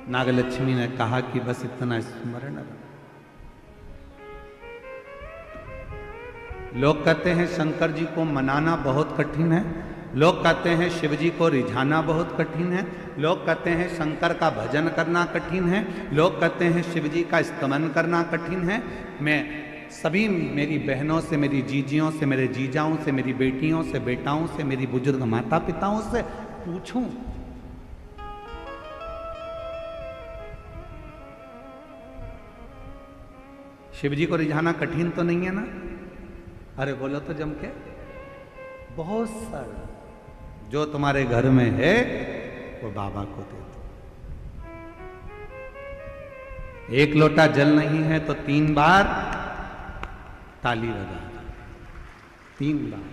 नागलक्ष्मी ने कहा कि बस इतना स्मरण रखो। लोग कहते हैं शंकर जी को मनाना बहुत कठिन है, लोग कहते हैं शिव जी को रिझाना बहुत कठिन है, लोग कहते हैं शंकर का भजन करना कठिन है, लोग कहते हैं शिव जी का स्तमन करना कठिन है। मैं सभी मेरी बहनों से, मेरी जीजियों से, मेरे जीजाओं से, मेरी बेटियों से, बेटाओं से, मेरी बुजुर्ग माता पिताओं से पूछूं, शिव जी को रिझाना कठिन तो नहीं है ना? अरे बोलो तो जम के। बहुत सारा जो तुम्हारे घर में है वो बाबा को दे दो। एक लोटा जल नहीं है तो 3 बार ताली बजा दो, 3 बार।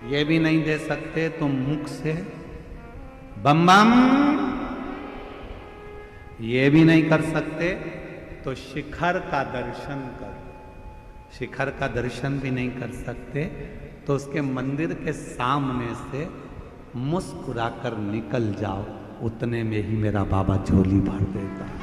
ये भी नहीं दे सकते तो मुख से बम बम, ये भी नहीं कर सकते तो शिखर का दर्शन करो। शिखर का दर्शन भी नहीं कर सकते तो उसके मंदिर के सामने से मुस्कुराकर निकल जाओ, उतने में ही मेरा बाबा झोली भर देता है।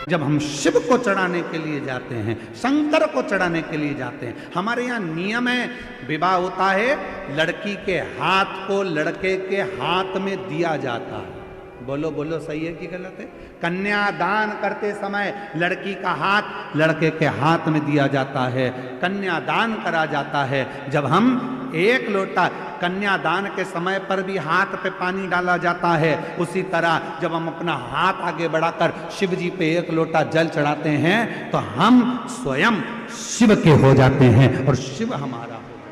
जब हम शिव को चढ़ाने के लिए जाते हैं, शंकर को चढ़ाने के लिए जाते हैं, हमारे यहाँ नियम है, विवाह होता है, लड़की के हाथ को लड़के के हाथ में दिया जाता है। बोलो बोलो, सही है कि गलत है? कन्यादान करते समय लड़की का हाथ लड़के के हाथ में दिया जाता है, कन्यादान करा जाता है। जब हम 1 लोटा कन्यादान के समय पर भी हाथ पे पानी डाला जाता है, उसी तरह जब हम अपना हाथ आगे बढ़ाकर शिव जी पे 1 लोटा जल चढ़ाते हैं तो हम स्वयं शिव के हो जाते हैं और शिव हमारा हो जाता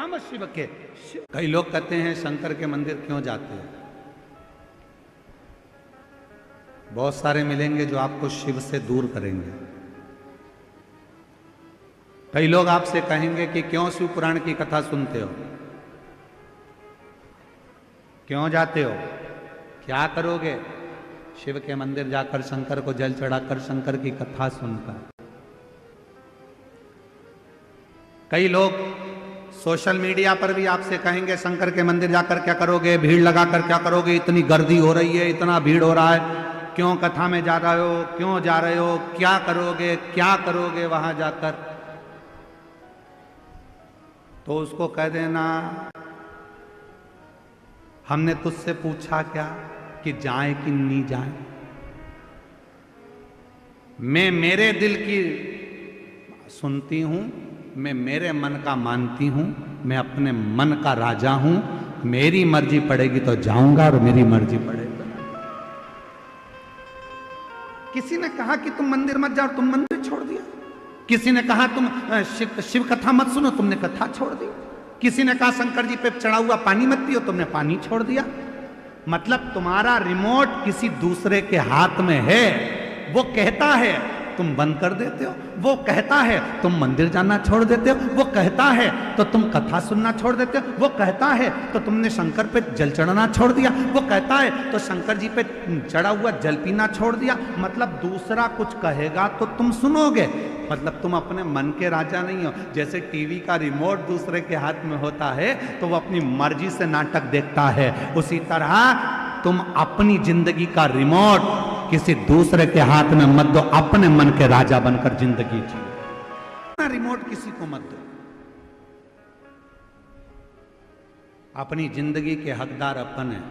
है। हम शिव के। कई लोग कहते हैं शंकर के मंदिर क्यों जाते हैं? बहुत सारे मिलेंगे जो आपको शिव से दूर करेंगे। कई लोग आपसे कहेंगे कि क्यों शिव पुराण की कथा सुनते हो, क्यों जाते हो, क्या करोगे? शिव के मंदिर जाकर शंकर को जल चढ़ाकर शंकर की कथा सुनकर। कई लोग सोशल मीडिया पर भी आपसे कहेंगे शंकर के मंदिर जाकर क्या करोगे, भीड़ लगाकर क्या करोगे, इतनी गर्दी हो रही है, इतना भीड़ हो रहा है, क्यों कथा में जा रहे हो, क्यों जा रहे हो, क्या करोगे, क्या करोगे वहां जाकर? तो उसको कह देना, हमने तुझसे पूछा क्या कि जाए कि नहीं जाए? मैं मेरे दिल की सुनती हूं, मैं मेरे मन का मानती हूं, मैं अपने मन का राजा हूं। मेरी मर्जी पड़ेगी तो जाऊंगा और मेरी मर्जी पड़ेगी। किसी ने कहा कि तुम मंदिर मत जाओ, तुम मंदिर छोड़ दिया। किसी ने कहा तुम शिव कथा मत सुनो, तुमने कथा छोड़ दी। किसी ने कहा शंकर जी पे चढ़ा हुआ पानी मत पियो, तुमने पानी छोड़ दिया। मतलब तुम्हारा रिमोट किसी दूसरे के हाथ में है। वो कहता है तुम बंद कर देते हो, वो कहता है तुम मंदिर जाना छोड़ देते हो, वो कहता है तो तुम कथा सुनना छोड़ देते हो, वो कहता है तो तुमने शंकर पे जल चढ़ाना छोड़ दिया, वो कहता है तो शंकर जी पे चढ़ा हुआ जल पीना छोड़ दिया। मतलब दूसरा कुछ कहेगा तो तुम सुनोगे, मतलब तुम अपने मन के राजा नहीं हो। जैसे टीवी का रिमोट दूसरे के हाथ में होता है तो वो अपनी मर्जी से नाटक देखता है, उसी तरह तुम अपनी जिंदगी का रिमोट किसी दूसरे के हाथ में मत दो, अपने मन के राजा बनकर जिंदगी जियो। रिमोट किसी को मत दो, अपनी जिंदगी के हकदार अपन है।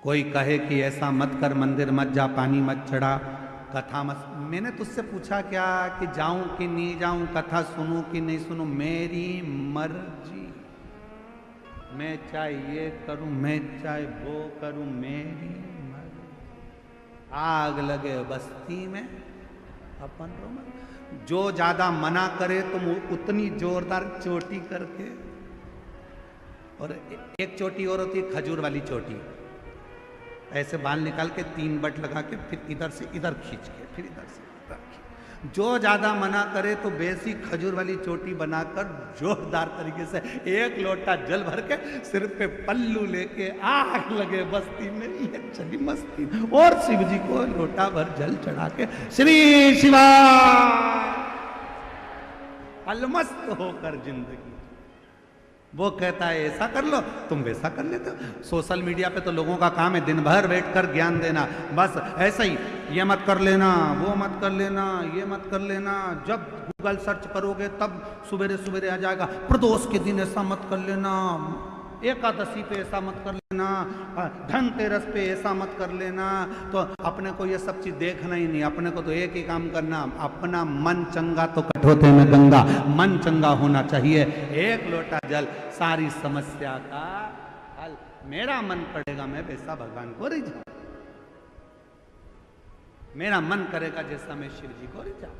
कोई कहे कि ऐसा मत कर, मंदिर मत जा, पानी मत चढ़ा, कथा मत। मैंने तुझसे पूछा क्या कि जाऊं कि नहीं जाऊं, कथा सुनूं कि नहीं सुनूं? मेरी मर्जी। मैं चाहे ये करूं, मैं चाहे वो करूं, मेरी मर्जी। आग लगे बस्ती में अपन रोमन। जो ज्यादा मना करे तुम उतनी जोरदार चोटी करके, और एक चोटी और होती है खजूर वाली चोटी, ऐसे बाल निकाल के 3 बट लगा के फिर इधर से इधर खींच के फिर इधर से इधर खींच। जो ज्यादा मना करे तो वैसी खजूर वाली चोटी बनाकर जोरदार तरीके से 1 लोटा जल भर के सिर पे पल्लू लेके आग लगे बस्ती में, ये चली मस्ती। और शिव जी को लोटा भर जल चढ़ा के श्री शिवा अलमस्त होकर जिंदगी। वो कहता है ऐसा कर लो, तुम वैसा कर लेते हो। सोशल मीडिया पे तो लोगों का काम है दिन भर बैठकर ज्ञान देना, बस ऐसा ही, ये मत कर लेना, वो मत कर लेना, ये मत कर लेना। जब गूगल सर्च करोगे तब सवेरे सवेरे आ जाएगा, प्रदोष के दिन ऐसा मत कर लेना, एकादशी पे ऐसा मत कर लेना, धनतेरस पे ऐसा मत कर लेना। तो अपने को ये सब चीज देखना ही नहीं, अपने को तो एक ही काम करना, अपना मन चंगा तो कठोते में गंगा, मन चंगा होना चाहिए। एक लोटा जल सारी समस्या का हल। मेरा मन पड़ेगा मैं वैसा भगवान को रिझाऊं, मेरा मन करेगा जैसा मैं शिव जी को रिझाऊं।